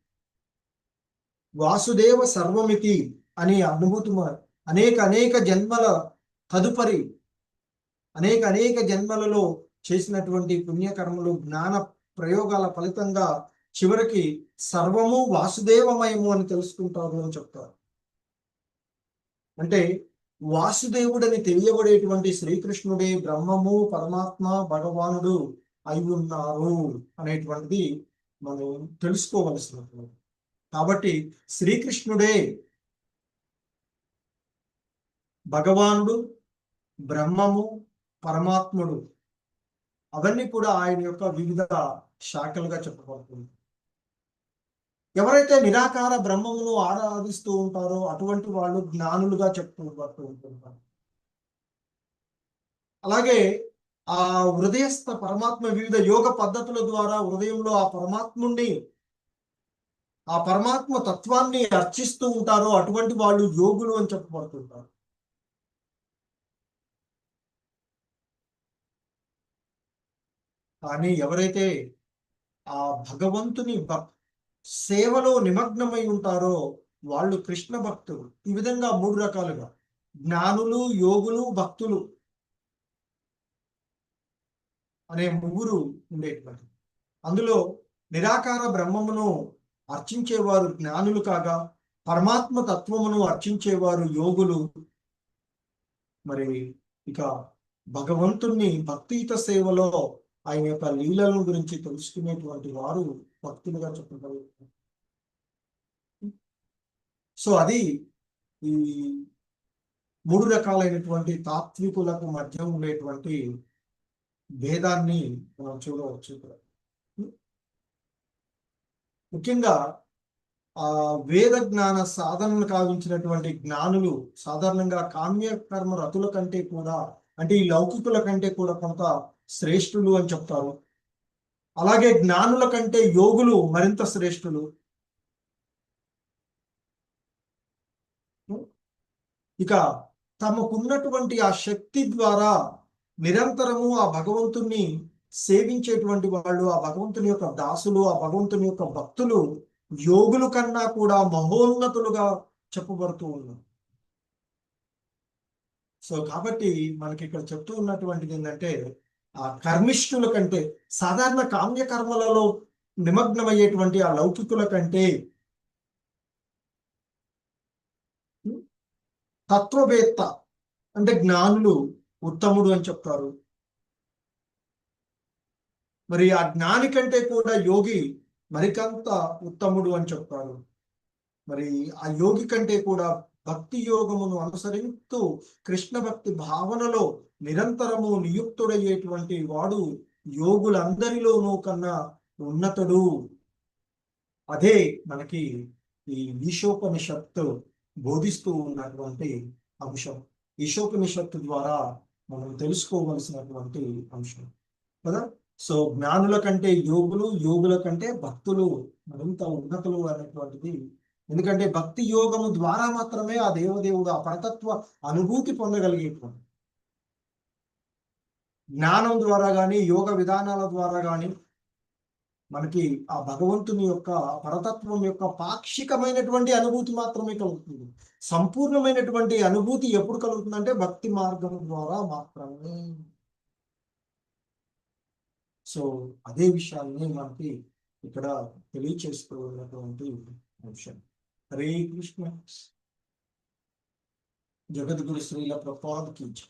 వాసుదేవ సర్వమితి అనే అనుభూతి అనేక జన్మల తదుపరి అనేక జన్మలలో చేసినటువంటి పుణ్యకర్మలు జ్ఞాన ప్రయోగాల ఫలితంగా చివరికి సర్వము వాసుదేవమయము అని తెలుసుకుంటారు అని చెప్తారు. అంటే వాసుదేవుడని తెలియబడేటువంటి శ్రీకృష్ణుడే బ్రహ్మము పరమాత్మ భగవానుడు అయి ఉన్నారు అనేటువంటిది మనం తెలుసుకోవలసినటువంటి. కాబట్టి శ్రీకృష్ణుడే భగవానుడు, బ్రహ్మము, పరమాత్ముడు, అవన్నీ కూడా ఆయన యొక్క వివిధ శాఖలుగా చెప్పబడుతుంది. ఎవరైతే నిరాకార బ్రహ్మమును ఆరాధిస్తూ ఉంటారో అటువంటి వాళ్ళు జ్ఞానులుగా చెప్పుకోబడుతూ ఉంటుంటారు. అలాగే ఆ హృదయస్థ పరమాత్మ వివిధ యోగ పద్ధతుల ద్వారా హృదయంలో ఆ పరమాత్మ తత్వాన్ని అర్చిస్తూ ఉంటారో అటువంటి వాళ్ళు యోగులు అని చెప్పబడుతుంటారు. కానీ ఎవరైతే ఆ భగవంతుని సేవలో నిమగ్నమై ఉంటారో వాళ్ళు కృష్ణ భక్తులు. ఈ విధంగా 3 రకాలుగా జ్ఞానులు, యోగులు, భక్తులు అనే 3 ఉండేటువంటి. అందులో నిరాకార బ్రహ్మమును అర్చించేవారు జ్ఞానులు కాగా పరమాత్మ తత్వమును అర్చించేవారు యోగులు. మరి ఇక భగవంతుణ్ణి భక్తియుత సేవలో ఆయన యొక్క లీలల గురించి తెలుసుకునేటువంటి వారు భక్తులుగా చెప్పగలుగుతారు. సో అది ఈ 3 రకాలైనటువంటి తాత్వికులకు మధ్య ఉండేటువంటి భేదాన్ని మనం చూడవచ్చు. ముఖ్యంగా ఆ వేద జ్ఞాన సాధనను కావించినటువంటి జ్ఞానులు సాధారణంగా కామ్యకర్మ రతుల కంటే కూడా, అంటే ఈ లౌకికుల కంటే కూడా కొంత శ్రేష్ఠులు అని చెప్తారు. అలాగే జ్ఞానుల కంటే యోగులు మరింత శ్రేష్ఠులు. ఇక తమకున్నటువంటి ఆ శక్తి ద్వారా నిరంతరము ఆ భగవంతుణ్ణి సేవించేటువంటి వాళ్ళు, ఆ భగవంతుని యొక్క దాసులు, ఆ భగవంతుని యొక్క భక్తులు యోగుల కన్నా కూడా మహోన్నతులుగా చెప్పబడుతూ ఉన్నారు. సో కాబట్టి మనకి ఇక్కడ చెప్తూ ఉన్నటువంటిది ఏంటంటే ఆ కర్మిష్ఠుల కంటే, సాధారణ కామ్య కర్మలలో నిమగ్నమయ్యేటువంటి ఆ లౌకికుల కంటే తత్వవేత్త అంటే జ్ఞానులు ఉత్తముడు అని చెప్తారు. మరి ఆ జ్ఞాని కంటే కూడా యోగి మరికంత ఉత్తముడు అని చెప్తారు. మరి ఆ యోగి కంటే కూడా భక్తి యోగమును అనుసరిస్తూ కృష్ణ భక్తి భావనలో నిరంతరము నియుక్తుడయ్యేటువంటి వాడు యోగులందరిలోనూ కన్నా ఉన్నతుడు. అదే మనకి ఈ ఈశోపనిషత్తు బోధిస్తూ ఉన్నటువంటి అంశం. ఈశోపనిషత్తు ద్వారా మనం తెలుసుకోవలసినటువంటి అంశం కదా. సో జ్ఞానుల కంటే యోగులు, యోగుల కంటే భక్తులు మరింత ఉన్నతులు అనేటువంటిది. ఎందుకంటే భక్తి యోగము ద్వారా మాత్రమే ఆ దేవదేవుడు ఆ పరతత్వ అనుభూతి పొందగలిగేటువంటి. జ్ఞానం ద్వారా కానీ యోగ విధానాల ద్వారా కానీ మనకి ఆ భగవంతుని యొక్క పరతత్వం యొక్క పాక్షికమైనటువంటి అనుభూతి మాత్రమే కలుగుతుంది. సంపూర్ణమైనటువంటి అనుభూతి ఎప్పుడు కలుగుతుందంటే భక్తి మార్గం ద్వారా మాత్రమే. సో అదే విషయాన్ని మనకి ఇక్కడ తెలియచేస్తూ ఉన్నటువంటి అంశం. హరే కృష్ణ. జగద్గురు శ్రీల ప్రభుపాద్ కీ జై.